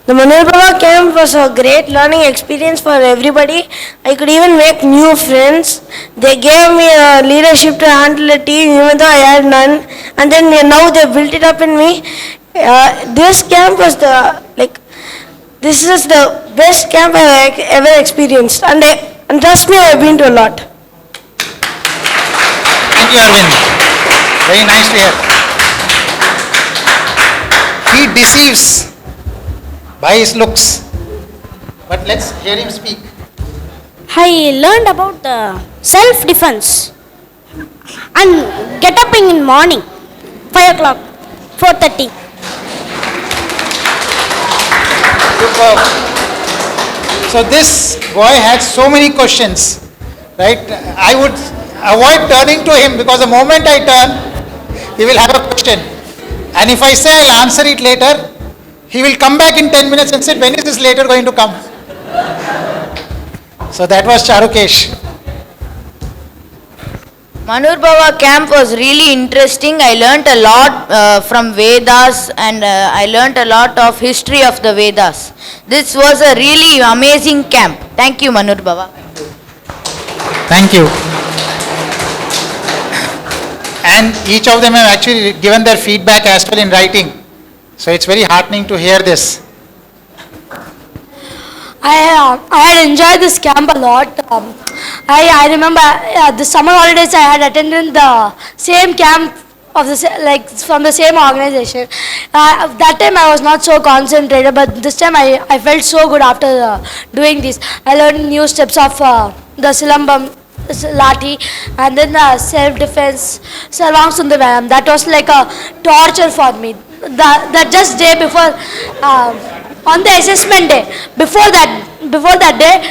The Manurbhava camp was a great learning experience for everybody. I could even make new friends. They gave me a leadership to handle a team even though I had none. And then now they built it up in me. This camp was this is the best camp I've ever experienced. And trust me, I've been to a lot. Thank you, Arvind. Very nice to hear. He deceives by his looks. But let's hear him speak. I learned about the self-defense and get up in morning, 5 o'clock, 4:30. Superb. So this boy had so many questions, right? I would avoid turning to him because the moment I turn, he will have a question. And if I say I'll answer it later, he will come back in 10 minutes and say, when is this later going to come? So that was Charukesh. Manurbhava camp was really interesting. I learnt a lot from Vedas and I learnt a lot of history of the Vedas. This was a really amazing camp. Thank you, Manurbhava. Thank you. And each of them have actually given their feedback as well in writing. So it's very heartening to hear this. I had enjoyed this camp a lot. I remember the summer holidays I had attended the same camp of from the same organization. That time I was not so concentrated, but this time I felt so good after doing this. I learned new steps of the Silambam, Lati, and then the self-defense, Sarvang Sundarayam. That was like a torture for me. That just day before, on the assessment day, before that day,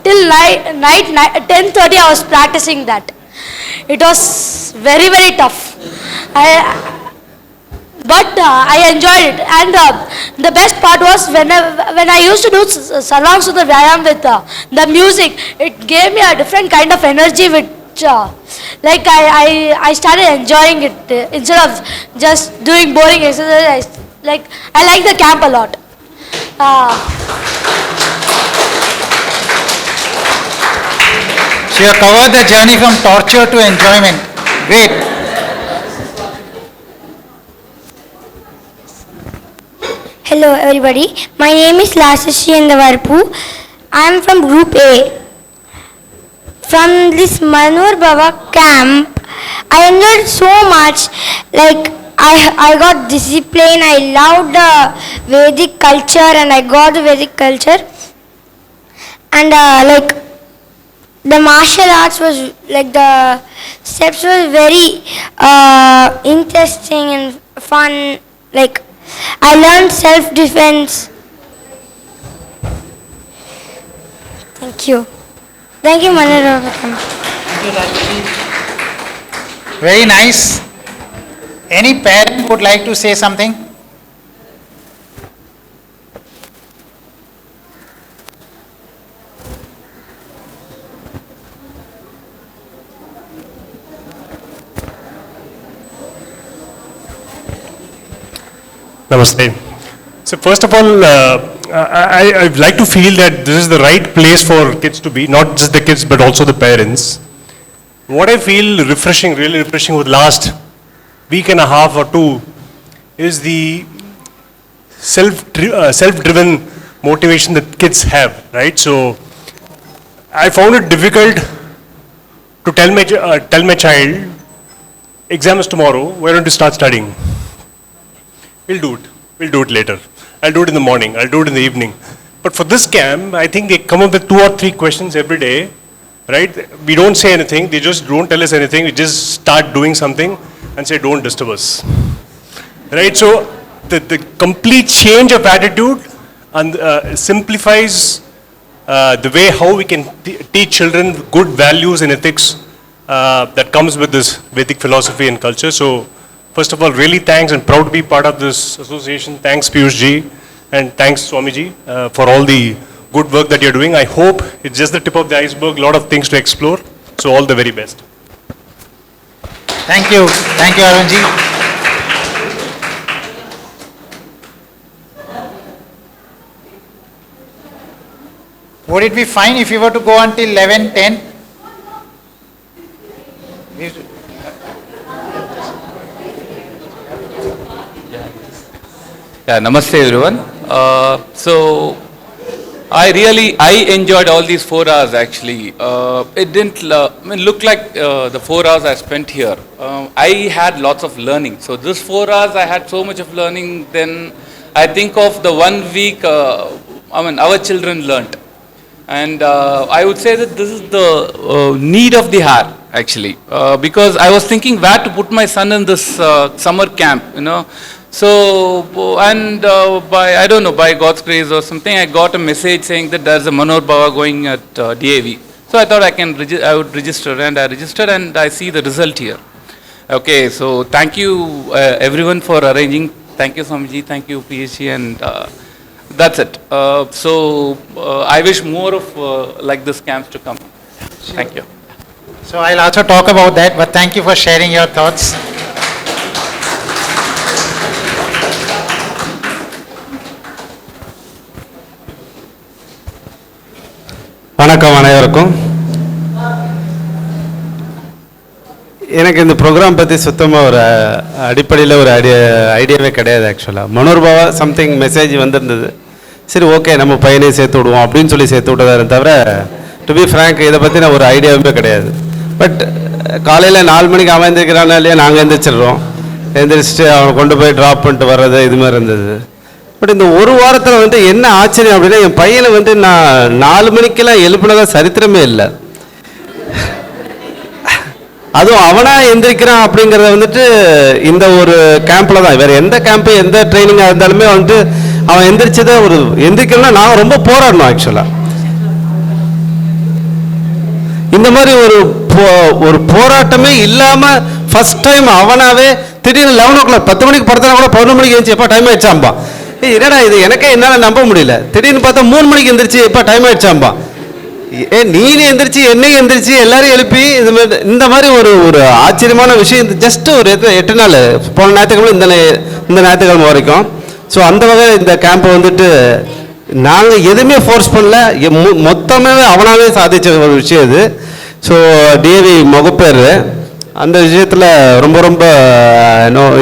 till night 10:30 I was practicing that. It was very, very tough. But I enjoyed it, and the best part was when I used to do Sarvang Sudar Vyayam with the music, it gave me a different kind of energy which I started enjoying it instead of just doing boring exercise. I like the camp a lot. So you have covered the journey from torture to enjoyment. Great. Hello everybody, my name is Lasashi Endavarpu. I am from Group A. From this Manurbhava camp, I enjoyed so much. I got discipline, I loved the Vedic culture and I got the Vedic culture. And the martial arts was the steps was very interesting and fun. I learned self-defense. Thank you. Thank you, Manurbhava. Very nice. Any parent would like to say something? Namaste. So first of all, I'd like to feel that this is the right place for kids to be, not just the kids but also the parents. What I feel refreshing, really refreshing over the last week and a half or two is the self-driven motivation that kids have, right? So I found it difficult to tell my child, exam is tomorrow, why don't you start studying? We'll do it later. I'll do it in the morning, I'll do it in the evening. But for this camp, I think they come up with 2 or 3 questions every day, right? We don't say anything, they just don't tell us anything, we just start doing something and say, don't disturb us. Right, so the complete change of attitude and simplifies the way how we can teach children good values and ethics that comes with this Vedic philosophy and culture. So first of all, really thanks and proud to be part of this association. Thanks Piyush ji and thanks Swamiji for all the good work that you're doing. I hope it's just the tip of the iceberg, a lot of things to explore. So all the very best. Thank you, Arvind ji. Would it be fine if you were to go until 11:10? Yeah, namaste everyone. So I enjoyed all these 4 hours actually. It didn't look like the 4 hours I spent here. I had lots of learning. So this 4 hours I had so much of learning. Then I think of the 1 week, our children learnt. And I would say that this is the need of the hour actually. Because I was thinking where to put my son in this summer camp, So, and by God's grace or something, I got a message saying that there's a Manurbhava going at DAV. So I thought I would register, and I registered, and I see the result here. Okay, so thank you everyone for arranging. Thank you Swamiji, thank you PhD, and that's it. I wish more of like this camps to come. Thank you. So I'll also talk about that, but thank you for sharing your thoughts. வணக்கம் அனைவருக்கும். எனக்கு இந்த program பற்றி சுத்தமாக ஒரு அடிப்படையில் ஒரு ஐடியாவே கிடையாது ஆக்சுவலாக. மனோர்பாவா சம்திங் மெசேஜ் வந்திருந்தது. சரி ஓகே நம்ம பையனையும் சேர்த்து விடுவோம் அப்படின்னு சொல்லி சேர்த்து விட்டதாரு தவிர டு பி ஃப்ராங்க் இதை பற்றி நான் ஒரு ஐடியாவே கிடையாது. பட் காலையில் 4 மணிக்கு அவன் எழுந்திருக்கிறானா இல்லையா நாங்கள் எழுந்திரிச்சிடுறோம். எழுந்திரிச்சிட்டு அவனை கொண்டு போய் ட்ராப் பண்ணிட்டு வர்றது இது மாதிரி இருந்தது. பட் இந்த ஒரு வாரத்தில் என்ன ஆச்சரியம் அப்படின்னா என் பையனை நான் 4 மணிக்கெல்லாம் எழுப்பினதா சரித்திரமே இல்லை. அதுவும் அவனா எந்திரிக்கிறான் அப்படிங்கிறத இந்த ஒரு கேம்பில் தான். வேறு எந்த கேம்ப்பு எந்த ட்ரைனிங்காக இருந்தாலுமே அவன் எந்திரிச்சதை எந்திரிக்கணும்னா நான் ரொம்ப போராடணும் ஆக்சுவலாக. இந்த மாதிரி ஒரு போராட்டமே இல்லாமல் ஃபர்ஸ்ட் டைம் அவனாவே திடீர்னு 11 o'clock 10 மணிக்கு படுத்தனா கூட 11 மணிக்கு எழுந்துச்சு எப்போ டைம் ஆயிடுச்சாம்பா. என்னடா இது எனக்கே என்னால் நம்ப முடியல. திடீர்னு பார்த்தா 3 மணிக்கு எந்திரிச்சு எப்போ டைம் ஆயிடுச்சாம்பா. நீனே எந்திரிச்சு என்னையும் எந்திரிச்சு எல்லாரும் எழுப்பி இந்த மாதிரி ஒரு ஆச்சரியமான விஷயம். ஜஸ்ட் ஒரு 8 நாள் போன ஞாயிற்றுக்கிழமை இந்த ஞாயிற்றுக்கிழமை வரைக்கும். ஸோ அந்த வகையில் இந்த கேம்பை நாங்கள் எதுவுமே ஃபோர்ஸ் பண்ணல, மொத்தமே அவனாவே சாதிச்ச ஒரு விஷயம் இது. ஸோ டிஏவி முகப்பேர் அந்த விஷயத்தில் ரொம்ப ரொம்ப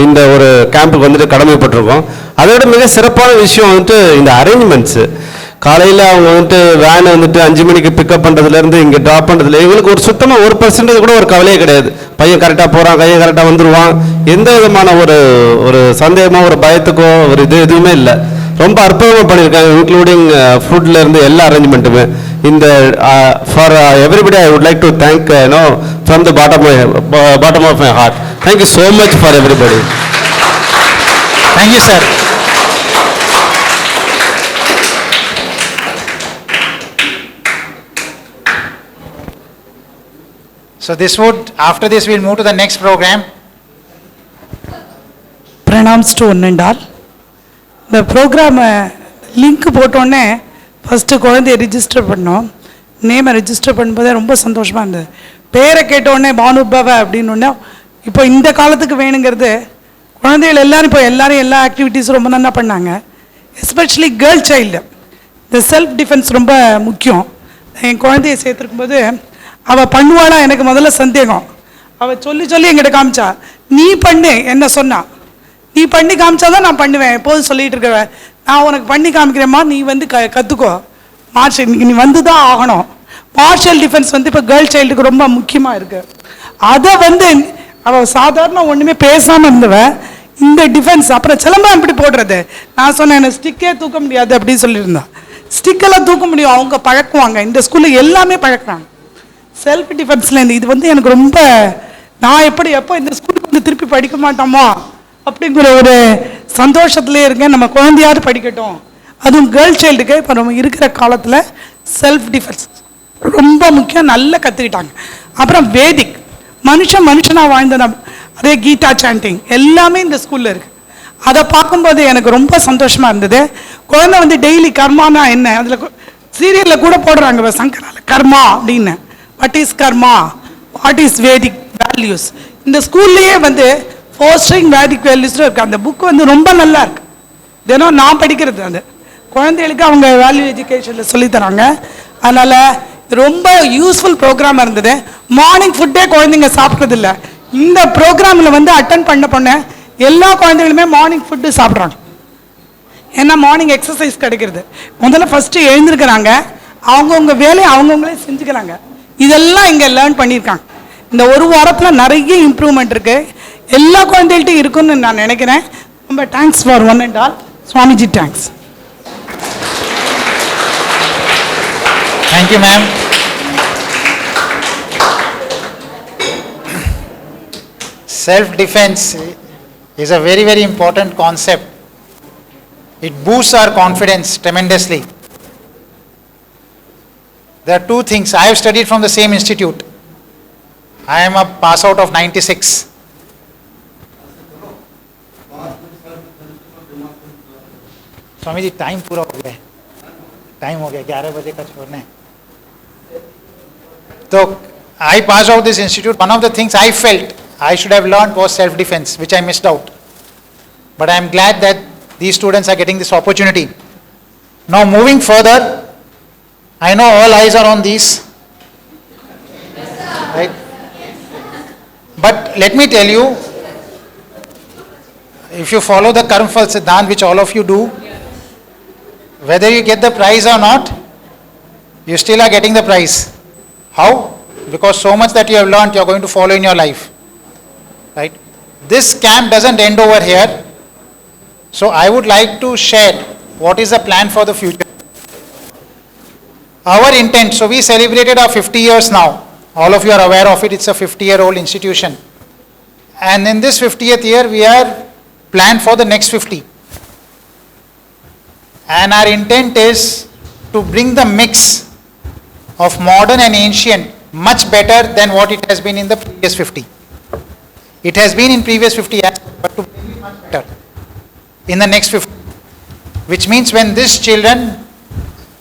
இந்த ஒரு கேம்புக்கு கடமைப்பட்டிருக்கோம். அதோட மிக சிறப்பான விஷயம் இந்த அரேஞ்ச்மெண்ட்ஸு. காலையில் அவங்க வேனை 5 மணிக்கு பிக்கப் பண்ணுறதுலேருந்து இங்கே ட்ராப் பண்ணுறதுல எங்களுக்கு ஒரு சுத்தமாக 1% கூட ஒரு கவலையே கிடையாது. பையன் கரெக்டாக போகிறான், கையை கரெக்டாக வந்துடுவான், எந்த விதமான ஒரு சந்தேகமோ ஒரு பயத்துக்கோ ஒரு எதுவுமே இல்லை. ரொம்ப அற்புதமாக பண்ணியிருக்காங்க, இன்க்ளூடிங் ஃபுட்லேருந்து எல்லா அரேஞ்ச்மெண்ட்டுமே. இந்த for everybody I would like to thank from the bottom of my heart. Thank you so much for everybody. Thank you sir. So after this we'll move to the next program. Pranams to one and all. The program link போட்டோன்னே first குழந்தைய register பண்ணோம். நேமை register பண்ணும்போதே ரொம்ப சந்தோஷமாக இருந்தது. பேரை கேட்டோடனே மானுபவ அப்படின்னோடனே இப்போ இந்த காலத்துக்கு வேணுங்கிறது குழந்தைகள் எல்லாரும் இப்போ எல்லா ஆக்டிவிட்டீஸும் ரொம்ப நல்லா பண்ணாங்க. எஸ்பெஷலி கேர்ள் சைல்டு இந்த செல்ஃப் டிஃபென்ஸ் ரொம்ப முக்கியம். என் குழந்தைய சேர்த்துருக்கும்போது அவள் பண்ணுவாளா எனக்கு முதல்ல சந்தேகம். அவள் சொல்லி எங்கிட்ட காமிச்சா, நீ பண்ணு என்ன சொன்னா, நீ பண்ணி காமிச்சாதான் நான் பண்ணுவேன் எப்போதும் சொல்லிட்டு இருக்கவன். நான் உனக்கு பண்ணி காமிக்கிறேம்மா, நீ கற்றுக்கோ, நீ தான் ஆகணும். மார்ஷியல் டிஃபென்ஸ் இப்போ கேர்ள் சைல்டுக்கு ரொம்ப முக்கியமாக இருக்குது. அதை அவள் சாதாரண ஒன்றுமே பேசாமல் இருந்தவன் இந்த டிஃபென்ஸ். அப்புறம் சிலம்பம் எப்படி போடுறது நான் சொன்னேன், என்ன ஸ்டிக்கே தூக்க முடியாது அப்படின்னு சொல்லியிருந்தான். ஸ்டிக்கெல்லாம் தூக்க முடியும், அவங்க பழக்குவாங்க. இந்த ஸ்கூலில் எல்லாமே பழக்கிறாங்க செல்ஃப் டிஃபென்ஸ்லேருந்து. இது எனக்கு ரொம்ப, நான் எப்போ இந்த ஸ்கூலுக்கு திருப்பி படிக்க மாட்டோமோ அப்படிங்கிற ஒரு சந்தோஷத்துலேயே இருக்கேன். நம்ம குழந்தையாவது படிக்கட்டும், அதுவும் கேர்ள் சைல்டுக்கு இப்போ நம்ம இருக்கிற காலத்தில் செல்ஃப் டிஃபென்ஸ் ரொம்ப முக்கியம், நல்லா கற்றுக்கிட்டாங்க. அப்புறம் வேதிக் மனுஷனாக வாழ்ந்த அதே கீதா சாண்டிங் எல்லாமே இந்த ஸ்கூலில் இருக்குது. அதை பார்க்கும்போது எனக்கு ரொம்ப சந்தோஷமாக இருந்தது. குழந்தை டெய்லி கர்மானா என்ன, அதில் சீரியலில் கூட போடுறாங்க சங்கரால கர்மா அப்படின்னு. What is karma, what is Vedic values. இந்த ஸ்கூல்லையே ஃபோஸ்டரிங் வேதிக் வேல்யூஸும் இருக்குது. அந்த புக்கு ரொம்ப நல்லா இருக்கு. தினம் நான் படிக்கிறது. அந்த குழந்தைகளுக்கு அவங்க வேல்யூ எஜுகேஷனில் சொல்லித்தராங்க. அதனால் ரொம்ப யூஸ்ஃபுல் ப்ரோக்ராமாக இருந்தது. மார்னிங் ஃபுட்டே குழந்தைங்க சாப்பிட்றதில்ல. இந்த ப்ரோக்ராமில் வந்து அட்டன் பண்ண எல்லா குழந்தைகளுமே மார்னிங் ஃபுட்டு சாப்பிட்றாங்க. ஏன்னா மார்னிங் எக்ஸசைஸ் கிடைக்கிறது. முதல்ல ஃபஸ்ட்டு எழுந்திருக்கிறாங்க, அவங்கவுங்க வேலையை அவங்கவுங்களே செஞ்சுக்கிறாங்க. இதெல்லாம் இங்கே லேர்ன் பண்ணியிருக்காங்க. இந்த ஒரு வாரத்தில் நிறைய இம்ப்ரூவ்மெண்ட் இருக்குது, எல்லா குழந்தைகள்ட்டையும் இருக்குன்னு நான் நினைக்கிறேன். ரொம்ப thanks for one and all. Swamiji thanks. Thank you, ma'am. Self-defense is a very, very important concept. It boosts our confidence tremendously. There are two things. I have studied from the same institute. I am a pass out of 96. Swami ji time पूरा हो गया है, time हो गया, 11 बजे का छोड़ना है. So I passed out this institute. One of the things I felt I should have learned was self-defense, which I missed out. But I am glad that these students are getting this opportunity. Now moving further, I know all eyes are on these, right? But let me tell you, if you follow the Karma Phal Siddhant, which all of you do, whether you get the prize or not, you still are getting the prize. How? Because so much that you have learned, you are going to follow in your life. Right? This camp doesn't end over here. So I would like to share what is the plan for the future. Our intent, so we celebrated our 50 years now. All of you are aware of it, it's a 50-year-old institution. And in this 50th year, we are planned for the next 50. And our intent is to bring the mix of modern and ancient much better than what it has been in the previous 50. It has been in previous 50 years, but to bring it much better in the next 50. Which means when these children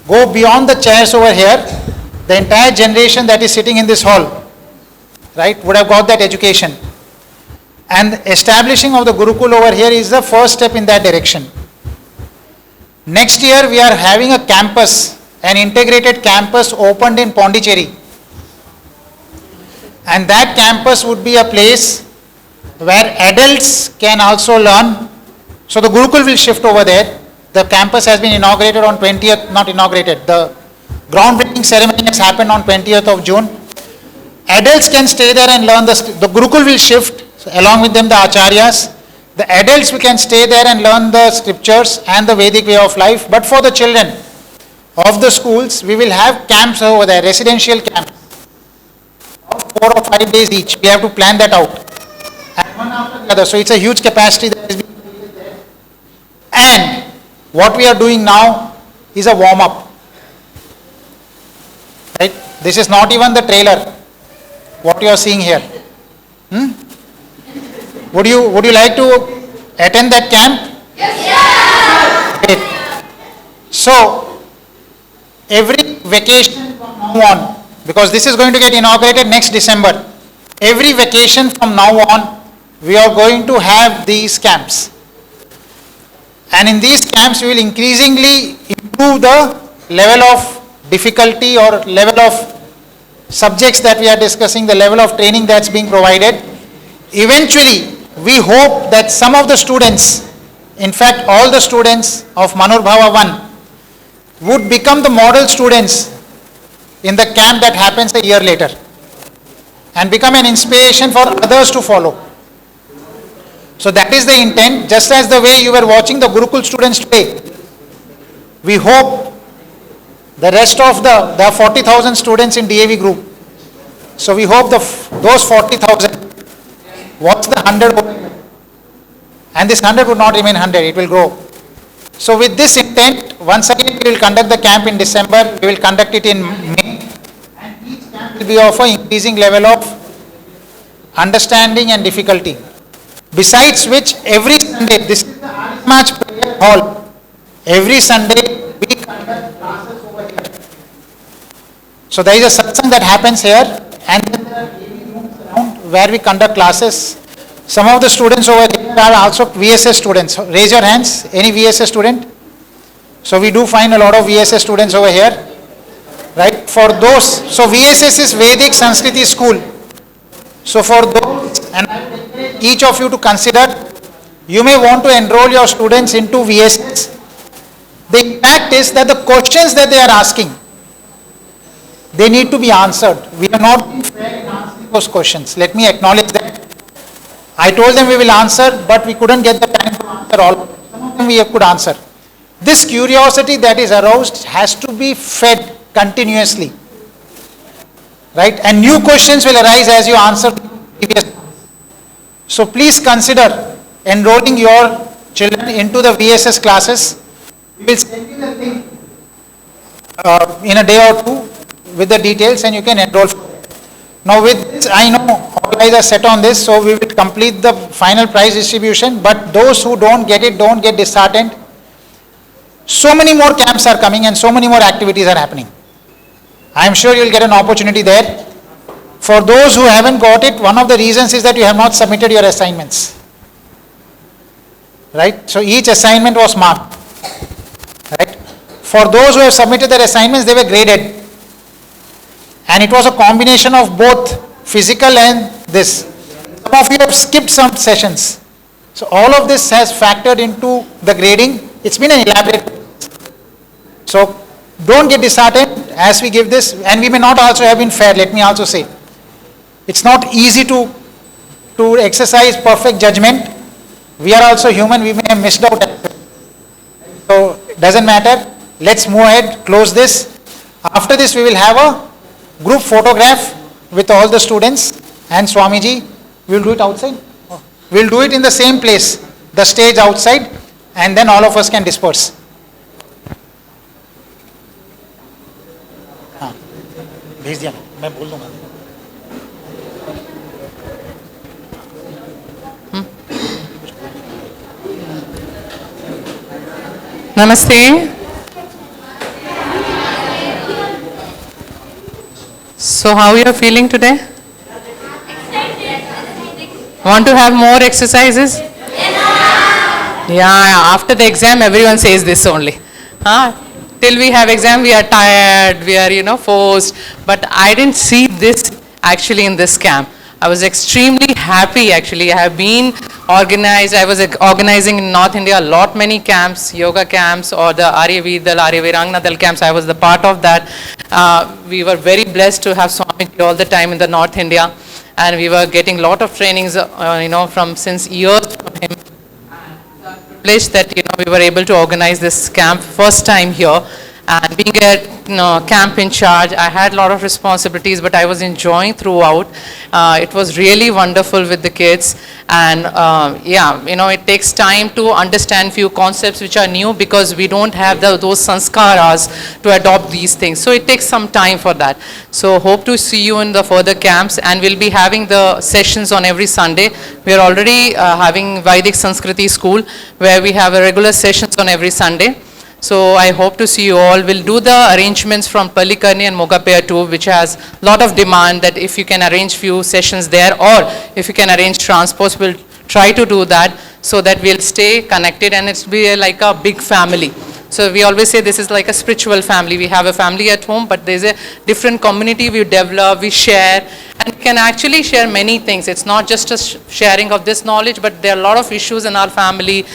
go beyond the chairs over here, the entire generation that is sitting in this hall, right, would have got that education. And establishing of the Gurukul over here is the first step in that direction. Next year we are having a campus, an integrated campus opened in Pondicherry. And that campus would be a place where adults can also learn. So the Gurukul will shift over there. The campus has been inaugurated on 20th, not inaugurated, the groundbreaking ceremony has happened on 20th of June. Adults can stay there and learn the Gurukul will shift, so along with them the Acharyas. The adults we can stay there and learn the scriptures and the Vedic way of life. But for the children of the schools, we will have camps over there, residential camps. 4 or 5 days each. We have to plan that out. And one after the other. So it's a huge capacity that is being created there. And what we are doing now is a warm-up. Right? This is not even the trailer, what you are seeing here. Would you like to attend that camp? Yes. Great. So, every vacation from now on, because this is going to get inaugurated next December, every vacation from now on, we are going to have these camps. And in these camps, we will increasingly improve the level of difficulty or level of subjects that we are discussing, the level of training that's being provided. Eventually, we hope that some of the students, in fact all the students of Manurbhava 1, would become the model students in the camp that happens a year later and become an inspiration for others to follow. So that is the intent. Just as the way you were watching the Gurukul students today, we hope the rest of there are 40,000 students in DAV group. So we hope those 40,000 watch the 100, and this 100 would not remain 100, it will grow. So with this intent, once again we will conduct the camp in December, we will conduct it in May, and each camp will be of an increasing level of understanding and difficulty. Besides which, every Sunday, this is the match prayer hall, every Sunday we conduct classes over here. So there is a satsang that happens here, and then there are gaming rooms around where we conduct classes. Some of the students over here are also VSS students. Raise your hands, any VSS student? So we do find a lot of VSS students over here, right? For those, so VSS is Vedic Sanskriti School. So for those, and I encourage each of you to consider, you may want to enroll your students into VSS. The impact is that the questions that they are asking, they need to be answered. We are not being fair in answering those questions. Let me acknowledge that. I told them we will answer, but we couldn't get the time to answer all. Some of them we could answer. This curiosity that is aroused has to be fed continuously, right? And new questions will arise as you answer the previous ones. So please consider enrolling your children into the VSS classes. We will send you the link in a day or two with the details, and you can enroll. Now with this, I know all eyes are set on this, so we will complete the final prize distribution, but those who don't get it, don't get disheartened. So many more camps are coming and so many more activities are happening. I am sure you will get an opportunity there. For those who haven't got it, one of the reasons is that you have not submitted your assignments. Right? So each assignment was marked. Right? For those who have submitted their assignments, they were graded. And it was a combination of both physical and this. Some of you have skipped some sessions. So all of this has factored into the grading. It's been an elaborate. So don't get disheartened as we give this, and we may not also have been fair, let me also say. It's not easy to exercise perfect judgment. We are also human, we may have missed out. So doesn't matter. Let's move ahead, close this. After this we will have a group photograph with all the students and Swamiji. We will do it outside. We will do it in the same place, the stage outside, and then all of us can disperse. हाँ, भेज दिया मैं बोल दूंगा. Namaste. So how you are feeling today? Want to have more exercises? Yeah, after the exam everyone says this only. Till we have exam we are tired, we are forced. But I didn't see this actually in this camp. I was extremely happy actually. I have been organized, I was organizing in North India many camps, yoga camps or the Arya Vidal, Arya Virangnadal camps. I was the part of that. We were very blessed to have Swamiji all the time in the North India, and we were getting lot of trainings from since years from him. Privileged that we were able to organize this camp first time here, and being a camp in charge, I had a lot of responsibilities, but I was enjoying throughout. It was really wonderful with the kids, and it takes time to understand few concepts which are new because we don't have those sanskaras to adopt these things. So it takes some time for that. So hope to see you in the further camps, and we'll be having the sessions on every Sunday. We are already having Vedic Sanskriti School where we have a regular sessions on every Sunday. So I hope to see you all. We'll do the arrangements from Pallikarni and Mogapaya too, which has a lot of demand that if you can arrange few sessions there, or if you can arrange transports, we'll try to do that so that we'll stay connected and it's be like a big family. So we always say this is like a spiritual family. We have a family at home, but there's a different community we develop, we share, and we can actually share many things. It's not just a sharing of this knowledge, but there are a lot of issues in our family.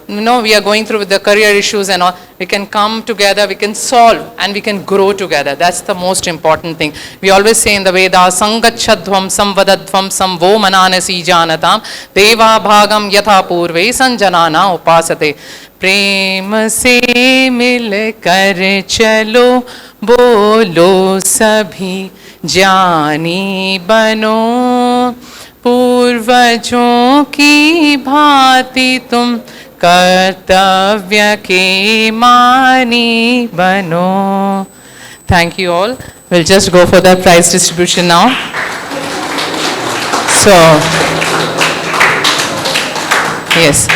We are going through with the career issues and all. We can come together, we can solve, and we can grow together. That's the most important thing. We always say in the Vedas, Sangachadvam samvadadvam samvo mananasi janatam deva bhagam yatha purve sanjanana upasate. Prem se mil kar chalo bolo sabhi jani bano पूर्वजों की भांति तुम कर्तव्य के मानी बनो. Thank you all. We'll just go for the prize distribution now. So, yes.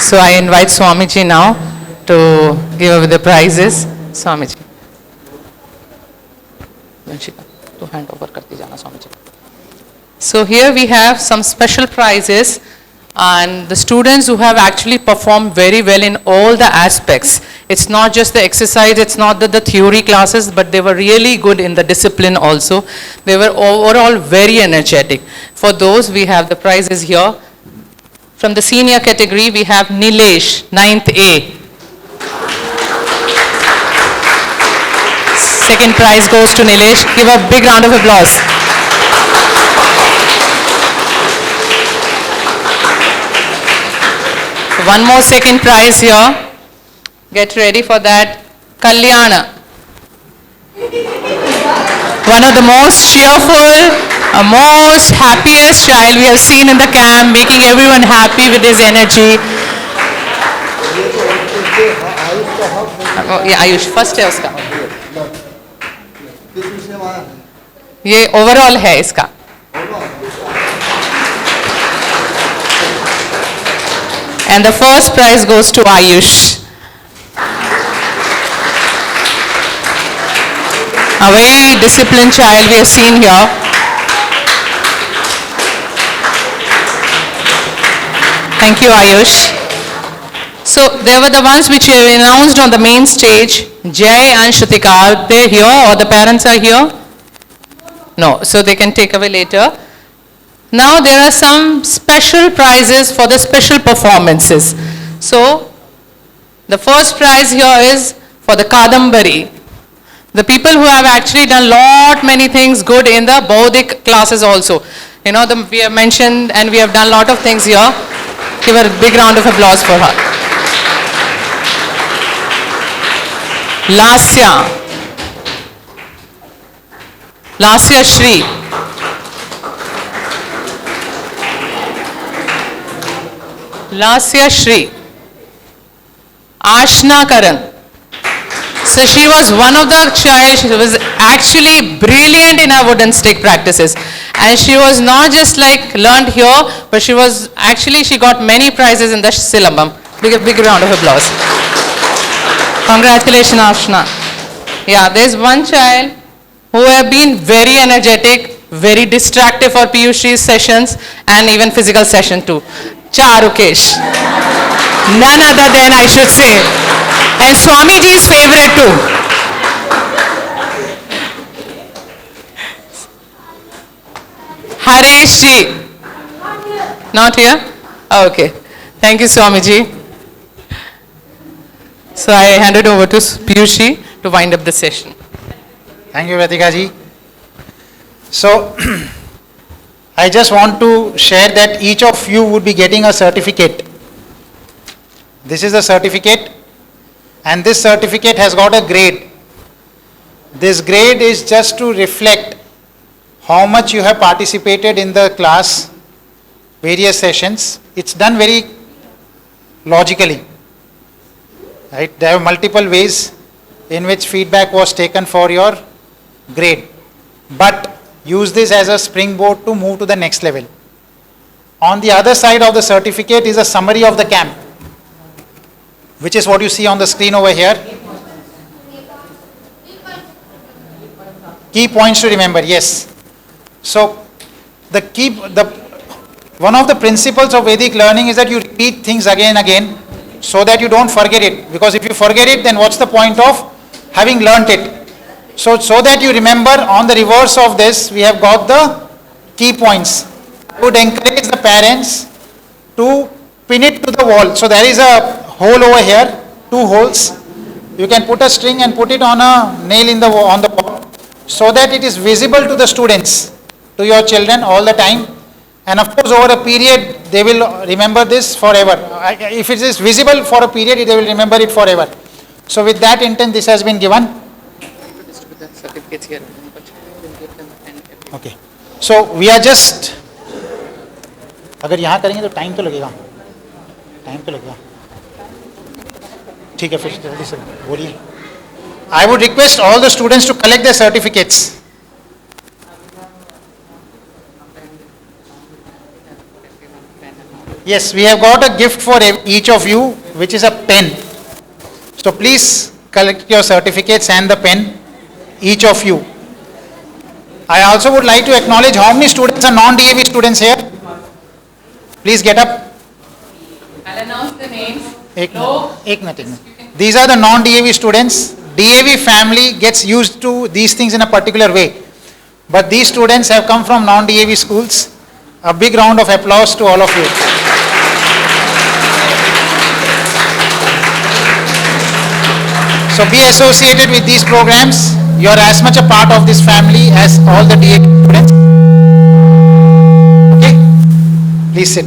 So I invite Swamiji now to give away the prizes. Swamiji. To hand over karti jana Swamiji. So here we have some special prizes and the students who have actually performed very well in all the aspects. It's not just the exercise, it's not the theory classes, but they were really good in the discipline also. They were overall very energetic. For those, we have the prizes here. From the senior category, we have Nilesh, 9th A. Second prize goes to Nilesh. Give a big round of applause. One more second prize here. Get ready for that. Kalyana. One of the most cheerful, most happiest child we have seen in the camp, making everyone happy with his energy. Yeah, Ayush, first है उसका. ये overall है इसका. And the first prize goes to Ayush. A very disciplined child we have seen here. Thank you, Ayush. So they were the ones which we have announced on the main stage. Jay and Shrutika, are they here or the parents are here? No, so they can take away later. Now there are some special prizes for the special performances. So the first prize here is for the Kadambari. The people who have actually done many things good in the Baudik classes also. You know, we have mentioned and we have done lot of things here. Give her a big round of applause for her. Lasya Shri. Lasya Shri. Ashna Karan. So she was one of the child, she was actually brilliant in her wooden stick practices. And she was not just like learned here, but she was actually, she got many prizes in the syllabum. Big round of applause. Congratulations, Ashna. Yeah, there's one child who have been very energetic, very distracted for PUC sessions and even physical session too. Charukesh. None other than, I should say, and Swamiji's favorite too. Haresh ji. Not here? Okay. Thank you, Swamiji. So I hand it over to Piyushi to wind up the session. Thank you, Radhika ji. So, I just want to share that each of you would be getting a certificate. This is a certificate, and this certificate has got a grade. This grade is just to reflect how much you have participated in the class, various sessions. It's done very logically. Right? There are multiple ways in which feedback was taken for your grade. But use this as a springboard to move to the next level. On the other side of the certificate is a summary of the camp, which is what you see on the screen over here. Key points to remember, yes. So, one of the principles of Vedic learning is that you repeat things again and again so that you don't forget it. Because if you forget it, then what's the point of having learnt it? So that you remember, on the reverse of this, we have got the key points. I would encourage the parents to pin it to the wall. So there is a hole over here, 2 holes. You can put a string and put it on a nail on the wall so that it is visible to the students, to your children all the time. And of course, over a period, they will remember this forever. If it is visible for a period, they will remember it forever. So with that intent, this has been given. Okay. So we are just, अगर यहाँ करेंगे तो time तो लगेगा, ठीक है, फिर जल्दी से बोलिए. I would request all the students to collect their certificates. Yes, we have got a gift for each of you, which is a pen. So please collect your certificates and the pen, each of you. I also would like to acknowledge how many students are non-DAV students here. Please get up. I'll announce the names. एक minute. These are the non-DAV students. DAV family gets used to these things in a particular way. But these students have come from non-DAV schools. A big round of applause to all of you. So be associated with these programs. You are as much a part of this family as all the DAV students. Okay? Please sit.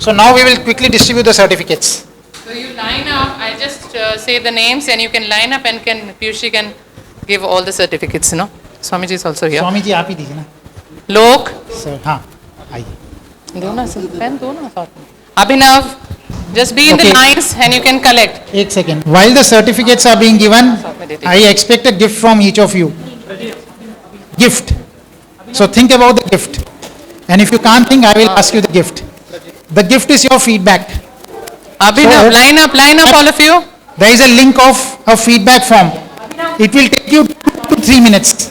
So now we will quickly distribute the certificates. So you line up, I just say the names and you can line up and Piyushi can give all the certificates, no? Swamiji is also here. Swami ji आप ही दीजिए ना. Lok. Sir, हाँ, आइए. दो ना sir, pen दो ना साथ में. Abhinav, just be in the Okay. lines and you can collect. एक second. While the certificates are being given, I expect a gift from each of you. Gift. So think about the gift. And if you can't think, I will ask you the gift. The gift is your feedback. Abhinav, So- line up all of you. There is a link of a feedback form. It will take you 2 to 3 minutes.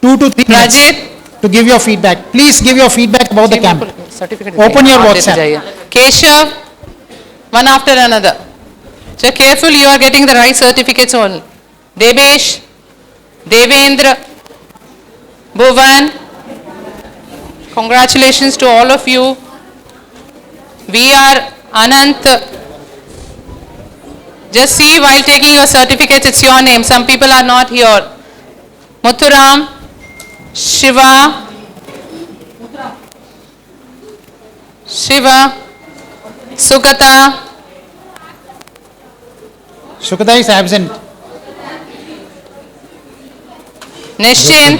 2 to 3 minutes Rajit. to give your feedback. Please give your feedback about the camp. Certificate. Open your हाँ, देते WhatsApp. जाइए. Keshav, one after another. So careful, you are getting the right certificates only. Debesh, Devendra, Bhuvan. Congratulations to all of you. We are Anant. Just see while taking your certificates, it's your name. Some people are not here. Muthuram, Shiva, Sugata, Shukata is absent. Nishchint,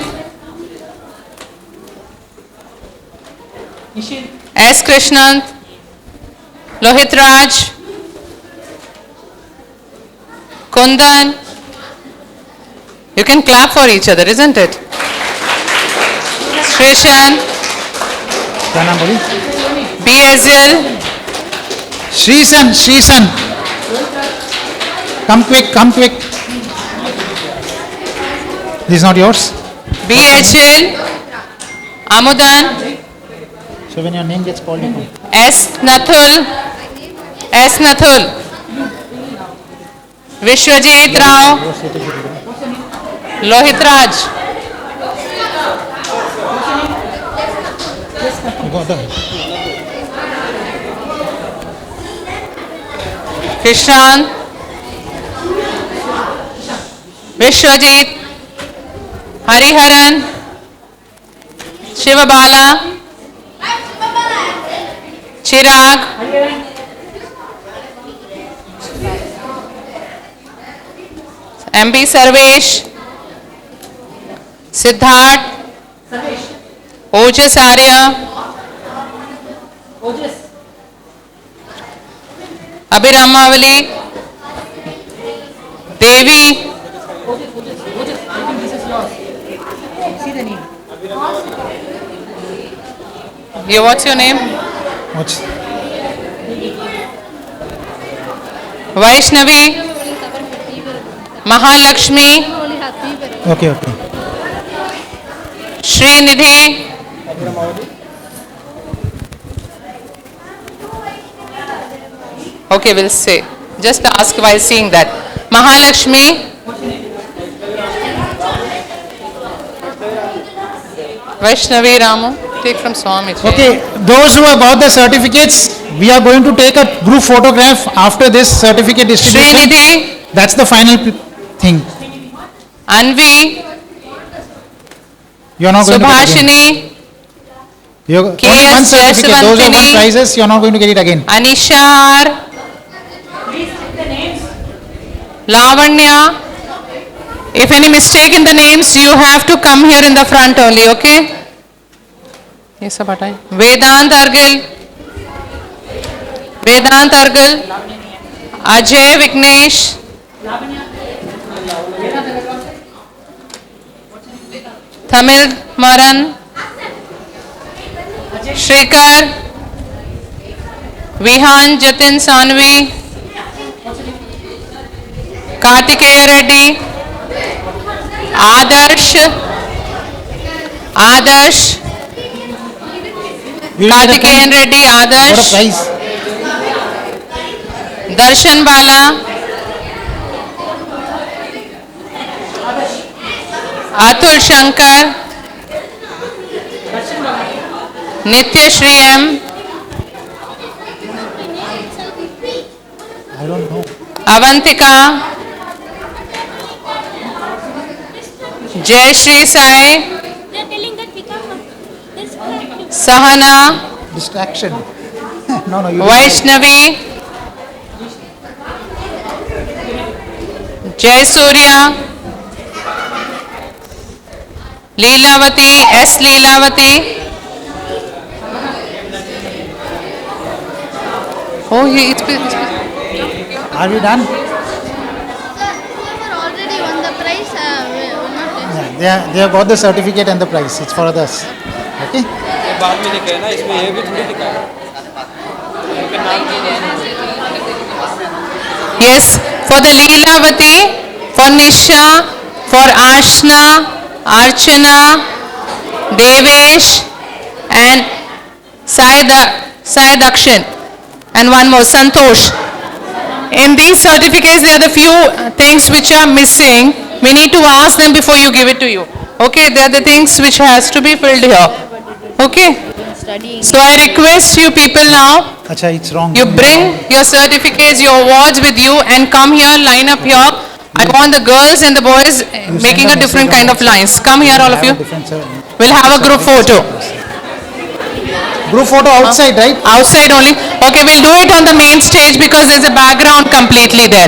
S. Krishnant, Lohit Raj, Kundan. You can clap for each other, isn't it? Srishan, क्या नाम बोली? BSL, Shrisan. Come quick. This is not yours. BHL, Amudan, So when your name gets called, you come. S. Nathul, Vishwajit Rao, Lohit Raj, You go there. Krishnan, Vishwajit, Hariharan, Shivabala, Chirag, MB Sarvesh, Siddharth, Ojas Arya, Abhiramavali, Devi, yeah, what's your name? What's Vaishnavi, Mahalakshmi, okay. Srinidhi, okay, we'll say. Just ask while seeing that. Mahalakshmi, Vaishnavi Ramu, take from Swami. Okay, those who have got the certificates, we are going to take a group photograph after this certificate distribution. Srinidhi, That's the final thing. Anvi, You are not going to get it again. Subhashini, You only K.S. one certificate. Those who have won Jaswantini. prizes, you are not going to get it again. Anishar, Lavanya. If any mistake in the names, you have to come here in the front only, okay? Yes, sir, बताइए. Vedant Argal, Ajay Vignesh, Tamil Maran, Shrikar, Vihan Jatin Sanvi, Kartikeya Reddy, Adarsh, We will get a Kartikeyan prize. Reddy, What a Adarsh, prize. Darshan Bala, Atul Shankar, Nitya Shri M, I don't know. Avantika, Jay Shri Sai, Sahana, Distraction. No, you Vaishnavi, Jay Surya, Leelavati, S. Leelavati. Oh, it's Are we done? already won the prize. Will not Yeah, they have got the certificate and the prize. It's for others. Okay? Yes, for the Leelavati, for Nisha, for Ashna, Archana, Devesh, and Sai Dakshin, and one more, Santosh. In these certificates, there are the few things which are missing. We need to ask them before you give it to you. Okay, they are the things which has to be filled here. Okay? So I request you people now, Acha, it's wrong. you bring your certificates, your awards with you and come here, line up here. I want the girls and the boys making a different kind of lines. Come here, all of you. We'll have a group photo. Group photo outside, right? Outside only. Okay, we'll do it on the main stage because there's a background completely there.